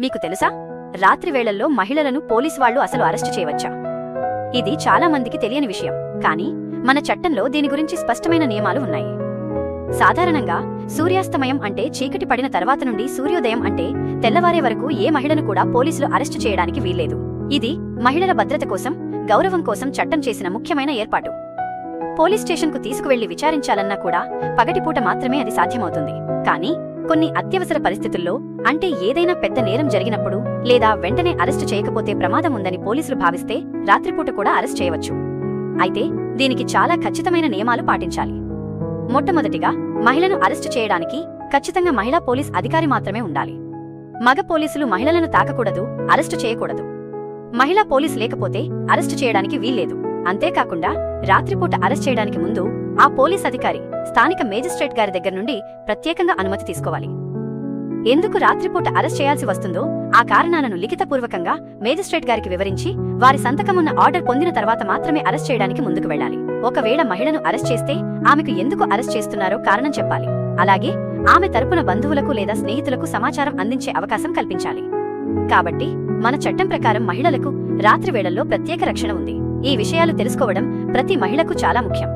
మీకు తెలుసా, రాత్రి వేళల్లో మహిళలను పోలీసు వాళ్లు అసలు అరెస్టు చేయవచ్చా? ఇది చాలా మందికి తెలియని విషయం, కానీ మన చట్టంలో దీని గురించి స్పష్టమైన నియమాలు ఉన్నాయి. సాధారణంగా సూర్యాస్తమయం అంటే చీకటి పడిన తర్వాత నుండి సూర్యోదయం అంటే తెల్లవారే వరకు ఏ మహిళను కూడా పోలీసులు అరెస్టు చేయడానికి వీల్లేదు. ఇది మహిళల భద్రత కోసం, గౌరవం కోసం చట్టం చేసిన ముఖ్యమైన ఏర్పాటు. పోలీస్ స్టేషన్కు తీసుకువెళ్లి విచారించాలన్నా కూడా పగటిపూట మాత్రమే అది సాధ్యమవుతుంది. కానీ కొన్ని అత్యవసర పరిస్థితుల్లో, అంటే ఏదైనా పెద్ద నేరం జరిగినప్పుడు లేదా వెంటనే అరెస్టు చేయకపోతే ప్రమాదం ఉందని పోలీసులు భావిస్తే రాత్రిపూట కూడా అరెస్ట్ చేయవచ్చు. అయితే దీనికి చాలా ఖచ్చితమైన నియమాలు పాటించాలి. మొట్టమొదటిగా, మహిళను అరెస్టు చేయడానికి ఖచ్చితంగా మహిళా పోలీస్ అధికారి మాత్రమే ఉండాలి. మగ పోలీసులు మహిళలను తాకకూడదు, అరెస్టు చేయకూడదు. మహిళా పోలీస్ లేకపోతే అరెస్టు చేయడానికి వీల్లేదు. అంతేకాకుండా రాత్రిపూట అరెస్ట్ చేయడానికి ముందు ఆ పోలీస్ అధికారి స్థానిక మేజిస్ట్రేట్ గారి దగ్గర నుండి ప్రత్యేకంగా అనుమతి తీసుకోవాలి. ఎందుకు రాత్రిపూట అరెస్ట్ చేయాల్సి వస్తుందో ఆ కారణాలను లిఖితపూర్వకంగా మేజిస్ట్రేట్ గారికి వివరించి వారి సంతకమున్న ఆర్డర్ పొందిన తర్వాత మాత్రమే అరెస్ట్ చేయడానికి ముందుకు వెళ్లాలి. ఒకవేళ మహిళను అరెస్ట్ చేస్తే ఆమెకు ఎందుకు అరెస్ట్ చేస్తున్నారో కారణం చెప్పాలి. అలాగే ఆమె తరపున బంధువులకు లేదా స్నేహితులకు సమాచారం అందించే అవకాశం కల్పించాలి. కాబట్టి మన చట్టం ప్రకారం మహిళలకు రాత్రి వేళల్లో ప్రత్యేక రక్షణ ఉంది. ఈ విషయాలు తెలుసుకోవడం ప్రతి మహిళకు చాలా ముఖ్యం.